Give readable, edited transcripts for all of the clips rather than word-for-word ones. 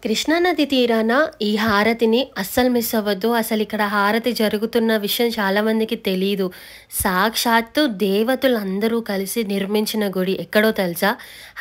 కృష్ణానది తీరాన ఈ హారతిని అస్సలు మిస్ అవ్వద్దు. అసలిక్కడ హారతి జరుగుతున్న విషయం చాలామందికి తెలీదు. సాక్షాత్తు దేవతలందరూ కలిసి నిర్మించిన గుడి ఎక్కడో తెలుసా?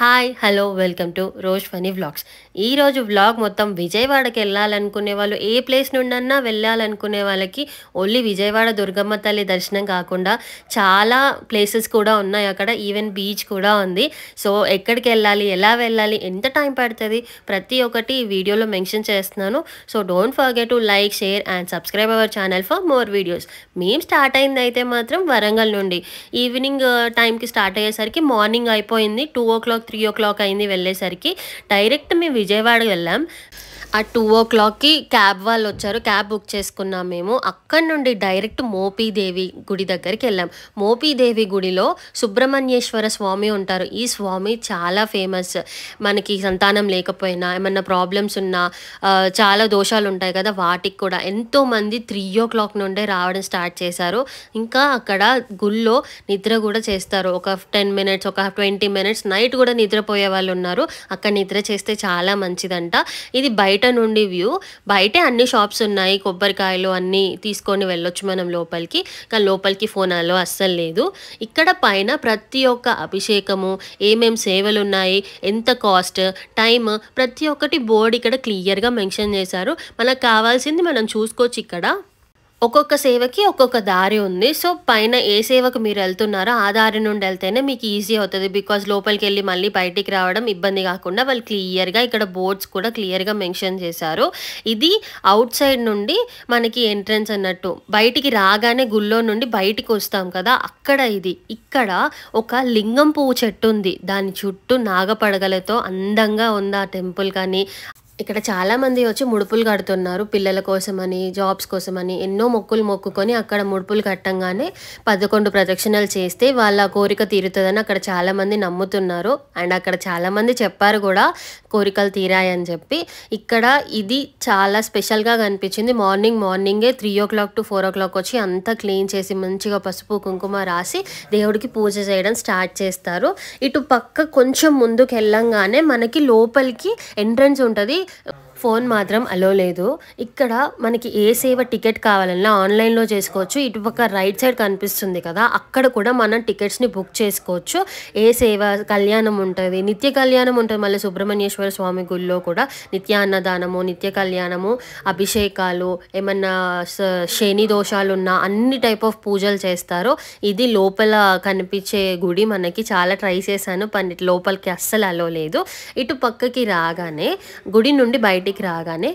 Hi, hello, welcome to rose Phani vlogs. ఈరోజు వ్లాగ్ మొత్తం విజయవాడకి వెళ్ళాలనుకునే వాళ్ళు, ఏ ప్లేస్ నుండన్నా వెళ్ళాలనుకునే వాళ్ళకి ఓన్లీ విజయవాడ దుర్గమ్మ తల్లి దర్శనం కాకుండా చాలా ప్లేసెస్ కూడా ఉన్నాయి అక్కడ. ఈవెన్ బీచ్ కూడా ఉంది. సో ఎక్కడికి వెళ్ళాలి, ఎలా వెళ్ళాలి, ఎంత టైం పడుతుంది, ప్రతి ఒక్కటి వీడియోలో మెన్షన్ చేస్తున్నాను. So don't forget to like, share and subscribe our channel for more videos. మేము స్టార్ట్ అయింది అయితే మాత్రం వరంగల్ నుండి. ఈవినింగ్ టైంకి స్టార్ట్ అయ్యేసరికి మార్నింగ్ అయిపోయింది. 2 o'clock 3 o'clock అయింది వెళ్ళేసరికి. డైరెక్ట్ మేము విజయవాడకి వెళ్ళాం. ఆ 2 o'clockకి క్యాబ్ వాళ్ళు వచ్చారు. క్యాబ్ బుక్ చేసుకున్నాం మేము. అక్కడి నుండి డైరెక్ట్ మోపీదేవి గుడి దగ్గరికి వెళ్ళాం. మోపీదేవి గుడిలో సుబ్రహ్మణ్యేశ్వర స్వామి ఉంటారు. ఈ స్వామి చాలా ఫేమస్. మనకి సంతానం లేకపోయినా, ఏమన్నా ప్రాబ్లమ్స్ ఉన్నా, చాలా దోషాలు ఉంటాయి కదా, వాటికి కూడా ఎంతోమంది 3 o'clock నుండే రావడం స్టార్ట్ చేశారు. ఇంకా అక్కడ గుళ్ళో నిద్ర కూడా చేస్తారు. ఒక 10 minutes, ఒక 20 minutes నైట్ కూడా నిద్రపోయే వాళ్ళు ఉన్నారు. అక్కడ నిద్ర చేస్తే చాలా మంచిదంట. ఇది బయట నుండి వ్యూ. బయటే అన్ని షాప్స్ ఉన్నాయి, కొబ్బరికాయలు అన్నీ తీసుకొని వెళ్ళొచ్చు మనం లోపలికి. కానీ లోపలికి ఫోన్ అలో అస్సలు లేదు. ఇక్కడ పైన ప్రతి ఒక్క అభిషేకము, ఏమేం సేవలు ఉన్నాయి, ఎంత కాస్ట్, టైమ్, ప్రతి ఒక్కటి బోర్డు ఇక్కడ క్లియర్గా మెన్షన్ చేశారు. మనకు కావాల్సింది మనం చూసుకోవచ్చు. ఇక్కడ ఒక్కొక్క సేవకి ఒక్కొక్క దారి ఉంది. సో పైన ఏ సేవకు మీరు వెళ్తున్నారో ఆ దారి నుండి వెళ్తేనే మీకు ఈజీ అవుతుంది. బికాజ్ లోపలికి వెళ్ళి మళ్ళీ బయటికి రావడం ఇబ్బంది కాకుండా వాళ్ళు క్లియర్గా ఇక్కడ బోర్డ్స్ కూడా క్లియర్గా మెన్షన్ చేశారు. ఇది అవుట్ సైడ్ నుండి మనకి ఎంట్రన్స్ అన్నట్టు. బయటికి రాగానే గుళ్ళో నుండి బయటికి వస్తాం కదా, అక్కడ ఇది. ఇక్కడ ఒక లింగం పువ్వు చెట్టు ఉంది. దాని చుట్టూ నాగపడగలతో అందంగా ఉంది ఆ టెంపుల్. కానీ ఇక్కడ చాలామంది వచ్చి ముడుపులు కడుతున్నారు. పిల్లల కోసమని, జాబ్స్ కోసమని ఎన్నో మొక్కులు మొక్కుకొని అక్కడ ముడుపులు కట్టంగానే 11 ప్రదక్షిణలు చేస్తే వాళ్ళ కోరిక తీరుతుందని అక్కడ చాలామంది నమ్ముతున్నారు. అండ్ అక్కడ చాలామంది చెప్పారు కూడా కోరికలు తీరాయని చెప్పి. ఇక్కడ ఇది చాలా స్పెషల్గా కనిపించింది. మార్నింగే 3 o'clock to 4 o'clock వచ్చి అంతా క్లీన్ చేసి మంచిగా పసుపు కుంకుమ రాసి దేవుడికి పూజ చేయడం స్టార్ట్ చేస్తారు. ఇటు పక్క కొంచెం ముందుకు వెళ్ళంగానే మనకి లోపలికి ఎంట్రన్స్ ఉంటుంది. ఫోన్ మాత్రం అలో లేదు. ఇక్కడ మనకి ఏ సేవ టికెట్ కావాలన్నా ఆన్లైన్లో చేసుకోవచ్చు. ఇటుపక్క రైట్ సైడ్ కనిపిస్తుంది కదా, అక్కడ కూడా మనం టికెట్స్ని బుక్ చేసుకోవచ్చు. ఏ సేవ, కళ్యాణం ఉంటుంది, నిత్య కళ్యాణం ఉంటుంది. మళ్ళీ సుబ్రహ్మణ్యేశ్వర స్వామి గుళ్ళో కూడా నిత్య అన్నదానము, నిత్య కళ్యాణము, అభిషేకాలు, ఏమన్నా శని దోషాలు ఉన్నా అన్ని టైప్ ఆఫ్ పూజలు చేస్తారు. ఇది లోపల కనిపించే గుడి. మనకి చాలా ట్రై చేశాను, లోపలికి అస్సలు అలో లేదు. ఇటు పక్కకి రాగానే, గుడి నుండి బయటికి రాగానే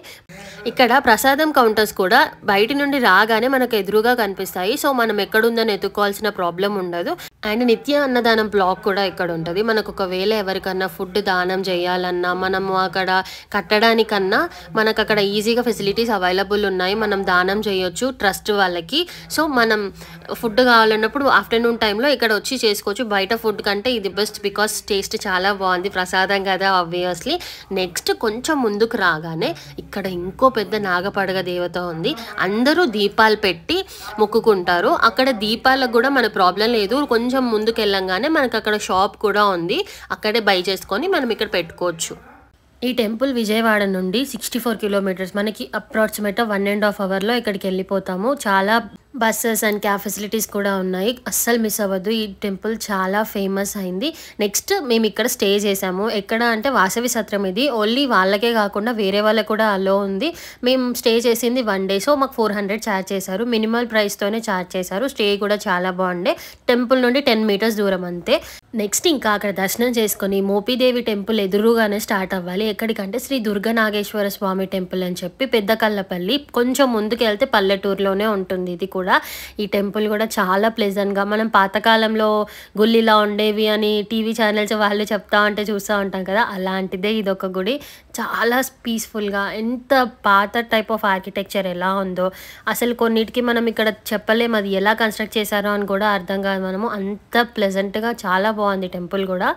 ఇక్కడ ప్రసాదం కౌంటర్స్ కూడా బయటి నుండి రాగానే మనకు ఎదురుగా కనిపిస్తాయి. సో మనం ఎక్కడుందని ఎత్తుకోవాల్సిన ప్రాబ్లం ఉండదు. అండ్ నిత్య అన్నదానం బ్లాక్ కూడా ఇక్కడ ఉంటుంది. మనకు ఒకవేళ ఎవరికన్నా ఫుడ్ దానం చేయాలన్నా, మనము అక్కడ కట్టడానికన్నా మనకు అక్కడ ఈజీగా ఫెసిలిటీస్ అవైలబుల్ ఉన్నాయి. మనం దానం చేయొచ్చు ట్రస్ట్ వాళ్ళకి. సో మనం ఫుడ్ కావాలన్నప్పుడు ఆఫ్టర్నూన్ టైంలో ఇక్కడ వచ్చి చేసుకోవచ్చు. బయట ఫుడ్ కంటే ఇది బెస్ట్, బికాస్ టేస్ట్ చాలా బాగుంది. ప్రసాదం కదా ఆబ్వియస్లీ. నెక్స్ట్ కొంచెం ముందుకు రాగానే ఇక్కడ ఇంకో పెద్ద నాగపడగ దేవత ఉంది. అందరూ దీపాలు పెట్టి మొక్కుకుంటారు. అక్కడ దీపాలకు కూడా మన ప్రాబ్లం లేదు. కొంచెం ముందుకు వెళ్ళంగానే మనకు అక్కడ షాప్ కూడా ఉంది. అక్కడే బై చేసుకొని మనం ఇక్కడ పెట్టుకోవచ్చు. ఈ టెంపుల్ విజయవాడ నుండి 64 kilometers. మనకి అప్రాక్సిమేట్ 1.5 hours ఇక్కడికి వెళ్ళిపోతాము. చాలా బస్సెస్ అండ్ క్యాబ్ ఫెసిలిటీస్ కూడా ఉన్నాయి. అస్సలు మిస్ అవ్వద్దు. ఈ టెంపుల్ చాలా ఫేమస్ అయింది. నెక్స్ట్ మేము ఇక్కడ స్టే చేసాము. ఎక్కడ అంటే వాసవి సత్రం. ఇది ఓన్లీ వాళ్ళకే కాకుండా వేరే వాళ్ళకి కూడా అలో ఉంది. మేము స్టే చేసింది 1 day. సో మాకు 400 ఛార్జ్ చేశారు. మినిమల్ ప్రైస్తోనే ఛార్జ్ చేశారు. స్టే కూడా చాలా బాగుండే. టెంపుల్ నుండి 10 meters దూరం అంతే. నెక్స్ట్ ఇంకా అక్కడ దర్శనం చేసుకొని మోపీదేవి టెంపుల్ ఎదురుగానే స్టార్ట్ అవ్వాలి. ఎక్కడికంటే శ్రీ దుర్గనాగేశ్వర స్వామి టెంపుల్ అని చెప్పి పెద్దకల్లపల్లి. కొంచెం ముందుకు వెళ్తే పల్లెటూరులోనే ఉంటుంది ఇది కూడా. ఈ టెంపుల్ కూడా చాలా ప్లెజెంట్గా, మనం పాతకాలంలో గుళ్ళిలా ఉండేవి అని టీవీ ఛానల్స్ వాళ్ళు చెప్తా ఉంటే చూస్తూ ఉంటాం కదా, అలాంటిదే ఇదొక గుడి. చాలా పీస్ఫుల్గా, ఎంత పాత టైప్ ఆఫ్ ఆర్కిటెక్చర్ ఎలా ఉందో అసలు కొన్నిటికి మనం ఇక్కడ చెప్పలేము అది ఎలా కన్స్ట్రక్ట్ చేశారో అని కూడా అర్థం కాదు మనము. అంత ప్లెజెంట్గా చాలా బాగుంది టెంపుల్ కూడా.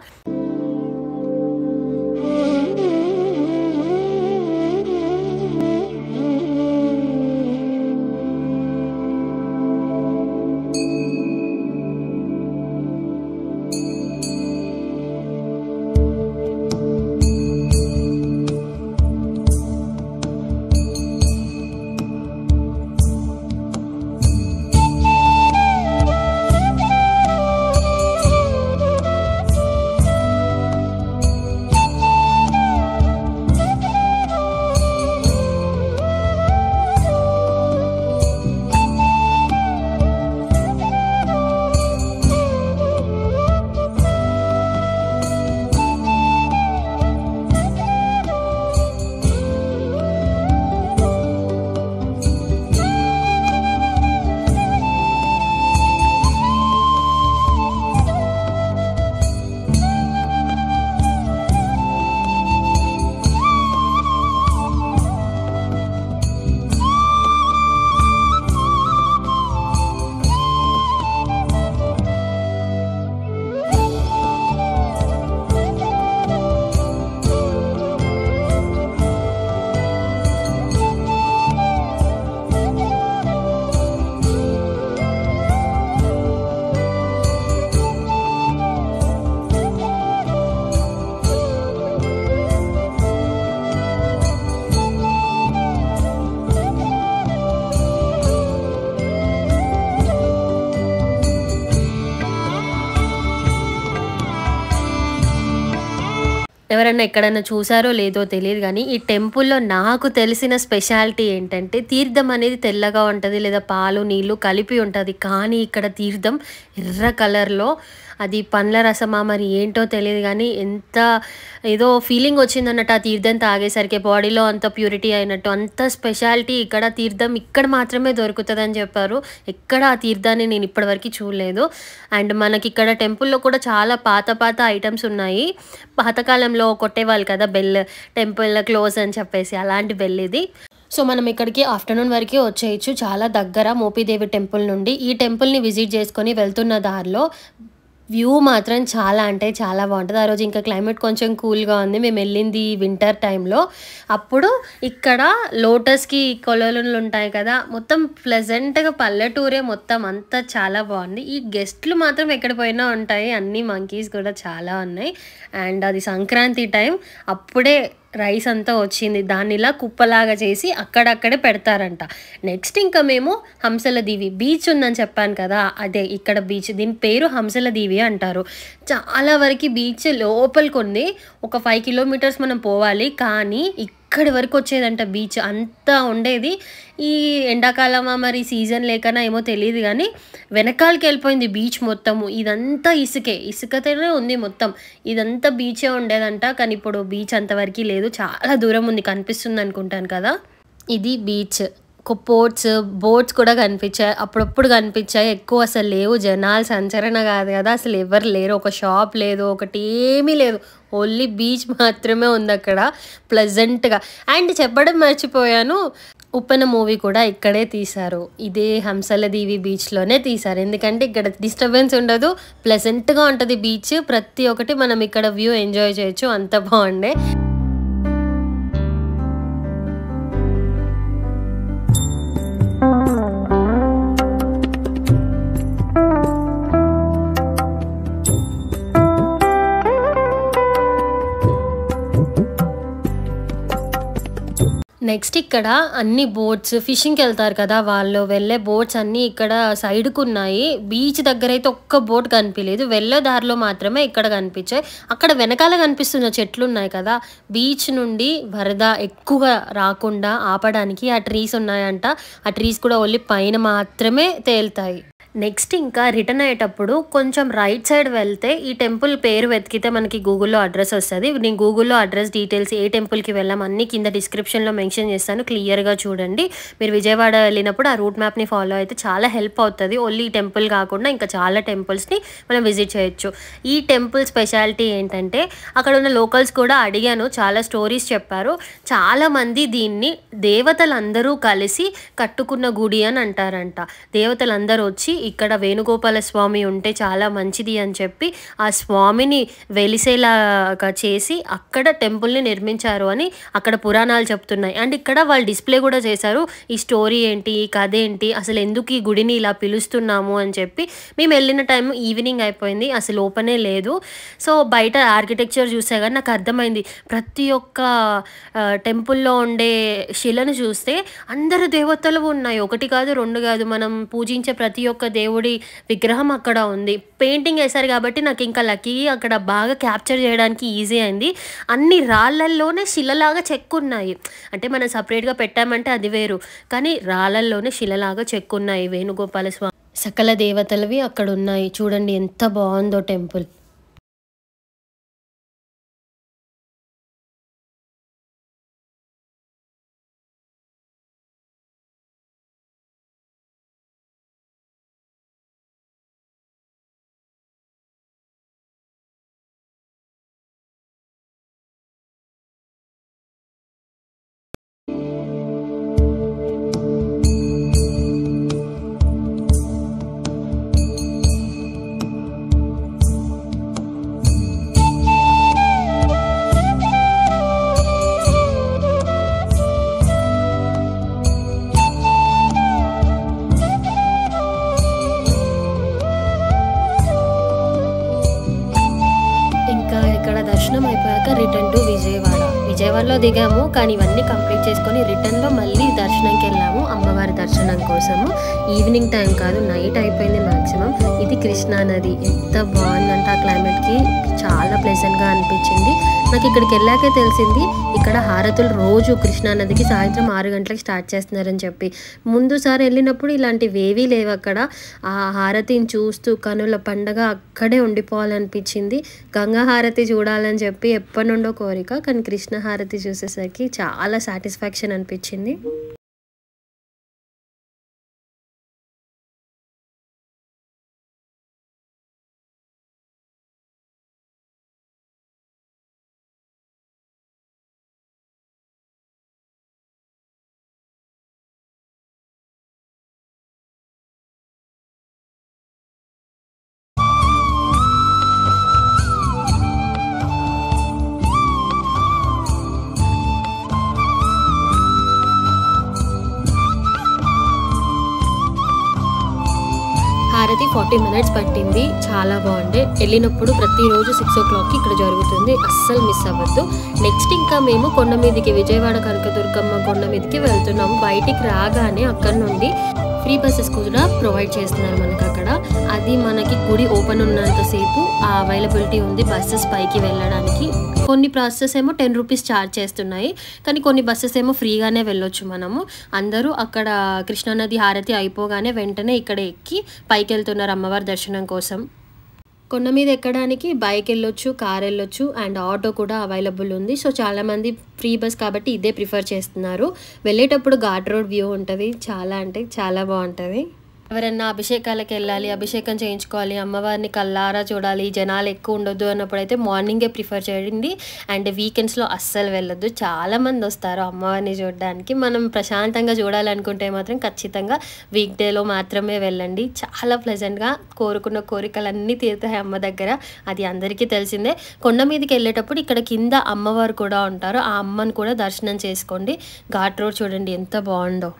ఎవరైనా ఎక్కడైనా చూసారో లేదో తెలియదు కానీ ఈ టెంపుల్‌లో నాకు తెలిసిన స్పెషాలిటీ ఏంటంటే తీర్థం అనేది తెల్లగా ఉంటది. లేదా పాలు, నీళ్ళు కలిపి ఉంటది. కానీ ఇక్కడ తీర్థం ఎర్ర కలర్‌లో అది పండ్ల రసమా మరి ఏంటో తెలీదు గానీ ఎంత ఏదో ఫీలింగ్ వచ్చిందన్నట్టు ఆ తీర్థం తాగేసరికి. బాడీలో అంత ప్యూరిటీ అయినట్టు. అంత స్పెషాలిటీ ఇక్కడ తీర్థం ఇక్కడ మాత్రమే దొరుకుతదని చెప్పారు. ఎక్కడ ఆ తీర్థాన్ని నేను ఇప్పటివరకి చూడలేదు. అండ్ మనకిక్కడ టెంపుల్‌లో కూడా చాలా పాత పాత ఐటెమ్స్ ఉన్నాయి. పాతకాలంలో కొట్టేవాళ్ళు కదా బెల్, టెంపుల్ క్లోజ్ అని చెప్పేసి అలాంటి బెల్ ఇది. సో, మనం ఇక్కడికి ఆఫ్టర్‌నూన్ వరకే వచ్చేయొచ్చు. చాలా దగ్గర మోపిదేవి టెంపుల్ నుండి. ఈ టెంపుల్‌ని విజిట్ చేసుకొని వెళ్తున్న దారిలో వ్యూ మాత్రం చాలా అంటే చాలా బాగుంటది. ఆ రోజు ఇంకా క్లైమేట్ కొంచెం కూల్‌గా ఉంది. మేము వెళ్ళింది వింటర్ టైంలో. అప్పుడు ఇక్కడ లోటస్‌కి కొలనులు ఉంటాయి కదా! మొత్తం ప్లెజెంట్‌గా పల్లెటూరే మొత్తం అంతా చాలా బాగుంది. ఈ గెస్ట్‌లు మాత్రం ఎక్కడ పోయినా ఉంటాయి. అన్ని మంకీస్ కూడా చాలా ఉన్నాయి. అండ్ అది సంక్రాంతి టైం. అప్పుడే రైస్ అంతా వచ్చింది. దాన్ని ఇలా కుప్పలాగా చేసి అక్కడక్కడే పెడతారంట. నెక్స్ట్ ఇంకా మేము హంసల దీవి బీచ్ ఉందని చెప్పాను కదా! అదే ఇక్కడ బీచ్. దీని పేరు హంసల దీవి అంటారు. చాలా వరకి బీచ్ లోపలికుంది. ఒక 5 కిలోమీటర్స్ మనం పోవాలి. కానీ ఇక్కడి వరకు వచ్చేదంట బీచ్. అంతా ఉండేది. ఈ ఎండాకాలమా మరి సీజన్ లేకనా ఏమో తెలీదు గానీ వెనకాలకి వెళ్ళిపోయింది బీచ్ మొత్తము. ఇదంతా ఇసుకే. ఇసుకతోనే ఉంది మొత్తం. ఇదంతా బీచే ఉండేదంట. కానీ ఇప్పుడు బీచ్ అంతవరకి లేదు. చాలా దూరం ఉంది. కనిపిస్తుంది అనుకుంటాను కదా! ఇది బీచ్. బోట్స్ కూడా కనిపించాయి. అప్పుడప్పుడు కనిపించాయి. ఎక్కువ అసలు లేవు. జనాలు సంచరణ కాదు కదా! అసలు ఎవరు లేరు. ఒక షాప్ లేదు. ఒకటి ఏమీ లేదు. ఓన్లీ బీచ్ మాత్రమే ఉందక్కడ ప్లెజెంట్‌గా. అండ్ చెప్పడం మర్చిపోయాను. ఉప్పెన మూవీ కూడా ఇక్కడే తీశారు. ఇదే హంసల దీవి బీచ్‌లోనే తీశారు. ఎందుకంటే ఇక్కడ డిస్టర్బెన్స్ ఉండదు. ప్లెజెంట్‌గా ఉంటది బీచ్. ప్రతి ఒక్కటి మనం ఇక్కడ వ్యూ ఎంజాయ్ చేయొచ్చు. అంత బాగుండే. నెక్స్ట్ ఇక్కడ అన్ని బోట్స్ ఫిషింగ్‌కి వెళ్తారు కదా! వాళ్ళు వెళ్ళే బోట్స్ అన్నీ ఇక్కడ సైడ్‌కున్నాయి. బీచ్ దగ్గరైతే ఒక్క బోట్ కనిపియలేదు. వెళ్ళే దారిలో మాత్రమే ఇక్కడ కనిపించాయి. అక్కడ వెనకాల కనిపిస్తున్న చెట్లున్నాయి కదా! బీచ్ నుండి వరద ఎక్కువగా రాకుండా ఆపడానికి ఆ ట్రీస్ ఉన్నాయంట. ఆ ట్రీస్ కూడా ఓన్లీ పైన మాత్రమే తేలుతాయి. నెక్స్ట్ ఇంకా రిటర్న్ అయ్యేటప్పుడు కొంచెం రైట్ సైడ్ వెళ్తే ఈ టెంపుల్ పేరు వెతికితే మనకి గూగుల్‌లో అడ్రస్ వస్తది. నేను గూగుల్‌లో అడ్రస్ డీటెయిల్స్ ఏ టెంపుల్‌కి వెళ్ళాం అన్నీ కింద డిస్క్రిప్షన్‌లో మెన్షన్ చేస్తాను. క్లియర్‌గా చూడండి. మీరు విజయవాడ వెళ్ళినప్పుడు ఆ రూట్ మ్యాప్‌ని ఫాలో అయితే చాలా హెల్ప్ అవుతది. ఓన్లీ ఈ టెంపుల్ కాకుండా ఇంకా చాలా టెంపుల్స్‌ని మనం విజిట్ చేయొచ్చు. ఈ టెంపుల్ స్పెషాలిటీ ఏంటంటే అక్కడ ఉన్న లోకల్స్ కూడా అడిగాను. చాలా స్టోరీస్ చెప్పారు. చాలామంది దీన్ని దేవతలందరూ కలిసి కట్టుకున్న గుడి అని అంటారంట. దేవతలందరూ వచ్చి ఇక్కడ వేణుగోపాల స్వామి ఉంటే చాలా మంచిది అని చెప్పి ఆ స్వామిని వెలిసేలాగా చేసి అక్కడ టెంపుల్‌ని నిర్మించారు అని అక్కడ పురాణాలు చెప్తున్నాయి. అండ్ ఇక్కడ వాళ్ళు డిస్ప్లే కూడా చేశారు. ఈ స్టోరీ ఏంటి, ఈ కథ ఏంటి, అసలు ఎందుకు ఈ గుడిని ఇలా పిలుస్తున్నాము అని చెప్పి. మేము వెళ్ళిన టైం ఈవినింగ్ అయిపోయింది. అసలు ఓపెనే లేదు. సో, బయట ఆర్కిటెక్చర్ చూసా కానీ నాకు అర్థమైంది. ప్రతి ఒక్క టెంపుల్‌లో ఉండే శిలను చూస్తే అందరు దేవతలు ఉన్నాయి. ఒకటి కాదు, 2 కాదు. మనం పూజించే ప్రతి ఒక్క దేవుడి విగ్రహం అక్కడ ఉంది. పెయింటింగ్ వేశారు కాబట్టి నాకు ఇంకా లక్కీ అక్కడ బాగా క్యాప్చర్ చేయడానికి ఈజీ అయింది. అన్ని రాళ్ళల్లోనే శిలలాగా చెక్కున్నాయి. అంటే మనం సపరేట్‌గా పెట్టామంటే అది వేరు. కానీ రాళ్ళల్లోనే శిలలాగా చెక్కున్నాయి వేణుగోపాల స్వామి. సకల దేవతలవి అక్కడ ఉన్నాయి. చూడండి ఎంత బాగుందో టెంపుల్. దర్శనం అయిపోయాక రిటర్న్ టు విజయవాడలో దిగాము. కానీ ఇవన్నీ కంప్లీట్ చేసుకొని రిటర్న్లో మళ్ళీ దర్శనంకి వెళ్ళాము, అమ్మవారి దర్శనం కోసము. ఈవినింగ్ టైం కాదు, నైట్ అయిపోయింది మ్యాక్సిమం. ఇది కృష్ణా నది. ఎంత బాగుందంటే ఆ క్లైమేట్కి చాలా ప్లెజెంట్గా అనిపించింది. నాకు ఇక్కడికి వెళ్ళాకే తెలిసింది ఇక్కడ హారతులు రోజు కృష్ణానదికి సాయంత్రం 6 గంటలకు స్టార్ట్ చేస్తున్నారని చెప్పి. ముందుసారి వెళ్ళినప్పుడు ఇలాంటివి ఏవీ లేవు అక్కడ. ఆ హారతిని చూస్తూ కనుల పండగ అక్కడే ఉండిపోవాలనిపించింది. గంగా హారతి చూడాలని చెప్పి ఎప్పటి నుండో కోరిక, కానీ కృష్ణ హారతి చూసేసరికి చాలా సాటిస్ఫాక్షన్ అనిపించింది. హారతి 40 మినిట్స్ పట్టింది. చాలా బాగుండే. వెళ్ళినప్పుడు ప్రతిరోజు 6 o'clockకి ఇక్కడ జరుగుతుంది, అస్సలు మిస్ అవ్వద్దు. నెక్స్ట్ ఇంకా మేము కొండ మీదకి, విజయవాడ కనకదుర్గమ్మ కొండ మీదకి వెళ్తున్నాము. బయటికి రాగానే అక్కడ నుండి ఫ్రీ బస్సెస్ కూడా ప్రొవైడ్ చేస్తున్నారు మనకు అక్కడ. అది మనకి గుడి ఓపెన్ ఉన్నంతసేపు ఆ అవైలబిలిటీ ఉంది బస్సెస్ పైకి వెళ్ళడానికి. కొన్ని బస్సెస్ ఏమో 10 రూపీస్ ఛార్జ్ చేస్తున్నాయి, కానీ కొన్ని బస్సెస్ ఏమో ఫ్రీగానే వెళ్ళొచ్చు మనము. అందరూ అక్కడ కృష్ణానది హారతి అయిపోగానే వెంటనే ఇక్కడ ఎక్కి పైకి వెళ్తున్నారు అమ్మవారి దర్శనం కోసం. కొండ మీద ఎక్కడానికి బైక్ వెళ్ళొచ్చు, కార్ వెళ్ళొచ్చు, అండ్ ఆటో కూడా అవైలబుల్ ఉంది. సో చాలామంది ఫ్రీ బస్ కాబట్టి ఇదే ప్రిఫర్ చేస్తున్నారు. వెళ్ళేటప్పుడు ఘాట్ రోడ్ వ్యూ ఉంటుంది, చాలా అంటే చాలా బాగుంటుంది. ఎవరైనా అభిషేకాలకు వెళ్ళాలి, అభిషేకం చేయించుకోవాలి, అమ్మవారిని కళ్ళారా చూడాలి, జనాలు ఎక్కువ ఉండొద్దు అన్నప్పుడైతే మార్నింగే ప్రిఫర్ చేయండి. అండ్ వీకెండ్స్లో అస్సలు వెళ్ళొద్దు, చాలామంది వస్తారు అమ్మవారిని చూడడానికి. మనం ప్రశాంతంగా చూడాలనుకుంటే మాత్రం ఖచ్చితంగా వీక్ డేలో మాత్రమే వెళ్ళండి. చాలా ప్లెజెంట్గా కోరుకున్న కోరికలన్నీ తీరుతాయి అమ్మ దగ్గర, అది అందరికీ తెలిసిందే. కొండ మీదకి వెళ్ళేటప్పుడు ఇక్కడ కింద అమ్మవారు కూడా ఉంటారు, ఆ అమ్మని కూడా దర్శనం చేసుకోండి. ఘాట్ రోడ్ చూడండి ఎంత బాగుందో.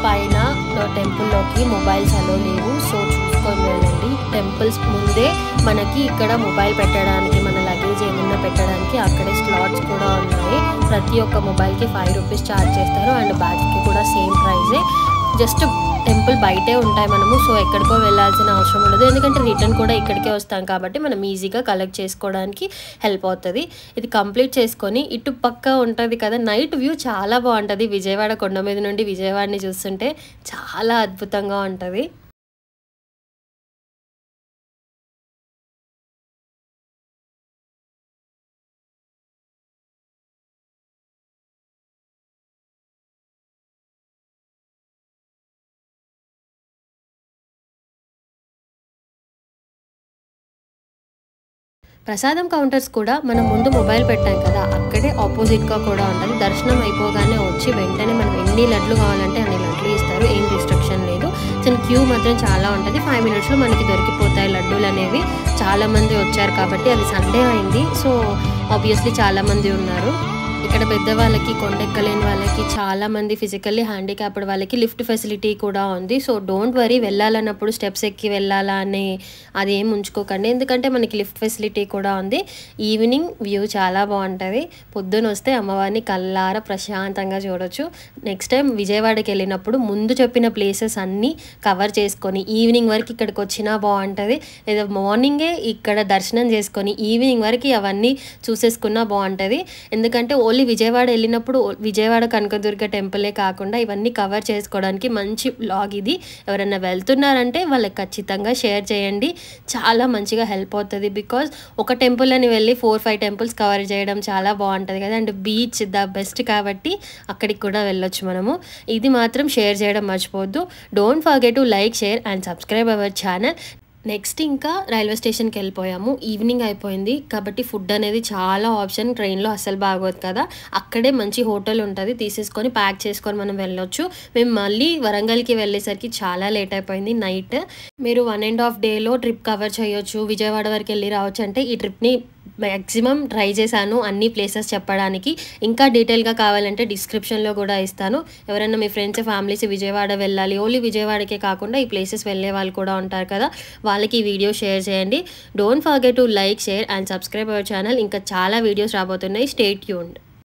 పైన టెంపుల్లోకి మొబైల్స్ అలో లేవు, సో చూసుకొని వెళ్ళండి. టెంపుల్స్ ముందే మనకి ఇక్కడ మొబైల్ పెట్టడానికి, మన లగేజ్ ఏమన్నా పెట్టడానికి అక్కడే స్లాట్స్ కూడా ఉన్నాయి. ప్రతి ఒక్క మొబైల్కి 5 రూపీస్ ఛార్జ్ చేస్తారు, అండ్ బ్యాగ్కి కూడా సేమ్ ప్రైజే. జస్ట్ టెంపుల్ బయటే ఉంటాయి మనము, సో ఎక్కడికో వెళ్ళాల్సిన అవసరం ఉండదు. ఎందుకంటే రిటర్న్ కూడా ఇక్కడికే వస్తాం కాబట్టి మనం ఈజీగా కలెక్ట్ చేసుకోవడానికి హెల్ప్ అవుతుంది. ఇది కంప్లీట్ చేసుకొని ఇటు పక్క ఉంటుంది కదా నైట్ వ్యూ, చాలా బాగుంటుంది. విజయవాడ కొండ మీద నుండి విజయవాడని చూస్తుంటే చాలా అద్భుతంగా ఉంటుంది. ప్రసాదం కౌంటర్స్ కూడా మనం ముందు మొబైల్ పెట్టాం కదా, అక్కడే ఆపోజిట్గా కూడా ఉంటుంది. దర్శనం అయిపోగానే వచ్చి వెంటనే మనం ఎన్ని లడ్లు కావాలంటే అన్ని లడ్లు ఇస్తారు, ఏం రిస్ట్రిక్షన్ లేదు. సో క్యూ మాత్రం చాలా ఉంటుంది. 5 మినిట్స్లో మనకి దొరికిపోతాయి లడ్డూలు అనేవి. చాలామంది వచ్చారు కాబట్టి, అది సండే అయింది, సో ఆబ్వియస్లీ చాలామంది ఉన్నారు. ఇక్కడ పెద్దవాళ్ళకి, కొండెక్కలేని వాళ్ళకి, చాలామంది ఫిజికల్లీ హ్యాండిక్యాప్డ్ వాళ్ళకి లిఫ్ట్ ఫెసిలిటీ కూడా ఉంది. సో డోంట్ వరీ, వెళ్ళాలన్నప్పుడు స్టెప్స్ ఎక్కి వెళ్ళాలా అని అది ఏం ఉంచుకోకండి, ఎందుకంటే మనకి లిఫ్ట్ ఫెసిలిటీ కూడా ఉంది. ఈవినింగ్ వ్యూ చాలా బాగుంటుంది. పొద్దున వస్తే అమ్మవారిని కళ్ళారా ప్రశాంతంగా చూడొచ్చు. నెక్స్ట్ టైం విజయవాడకి వెళ్ళినప్పుడు ముందు చెప్పిన ప్లేసెస్ అన్నీ కవర్ చేసుకొని ఈవినింగ్ వరకు ఇక్కడికి వచ్చినా బాగుంటుంది. లేదా మార్నింగే ఇక్కడ దర్శనం చేసుకొని ఈవినింగ్ వరకు అవన్నీ చూసేసుకున్నా బాగుంటుంది. ఎందుకంటే ఓన్లీ విజయవాడ వెళ్ళినప్పుడు విజయవాడ కనకదుర్గ టెంపులే కాకుండా ఇవన్నీ కవర్ చేసుకోవడానికి మంచి వ్లాగ్ ఇది. ఎవరైనా వెళ్తున్నారంటే వాళ్ళకి ఖచ్చితంగా షేర్ చేయండి, చాలా మంచిగా హెల్ప్ అవుతుంది. బికాజ్ ఒక టెంపుల్ అని వెళ్ళి 4-5 టెంపుల్స్ కవర్ చేయడం చాలా బాగుంటుంది కదా. అండ్ బీచ్ ద బెస్ట్ కాబట్టి అక్కడికి కూడా వెళ్ళొచ్చు మనము. ఇది మాత్రం షేర్ చేయడం మర్చిపోవద్దు. Don't forget to like, share and subscribe our channel. Next ఇంకా రైల్వే స్టేషన్‌కెళ్ళిపోయాము. ఈవినింగ్ అయిపోయింది. కాబట్టి ఫుడ్ అనేది చాలా ఆప్షన్ ట్రైన్‌లో అస్సలు బాగోదు కదా! అక్కడే మంచి హోటల్ ఉంటది. తీసేసుకొని ప్యాక్ చేసుకొని మనం వెళ్ళొచ్చు. మేము మళ్ళీ వరంగల్‌కి వెళ్ళేసరికి చాలా లేట్ అయిపోయింది నైట్. మీరు 1 ½ డేలో ట్రిప్ కవర్ చేయొచ్చు. విజయవాడ వరకెళ్ళి రావచ్చు అంటే ఈ ట్రిప్‌ని మాక్సిమం ట్రై చేశాను అన్ని ప్లేసెస్ చెప్పడానికి. ఇంకా డీటెయిల్‌గా కావాలంటే డిస్క్రిప్షన్‌లో కూడా ఇస్తాను. ఎవరైనా మీ ఫ్రెండ్స్, ఫ్యామిలీస్ విజయవాడ వెళ్ళాలి, ఓన్లీ విజయవాడకే కాకుండా ఈ ప్లేసెస్ వెళ్ళే వాళ్ళు కూడా ఉంటారు కదా! వాళ్ళకి ఈ వీడియో షేర్ చేయండి. Don't forget to like, share and subscribe our channel. ఇంకా చాలా వీడియోస్ రాబోతున్నాయి. Stay tuned.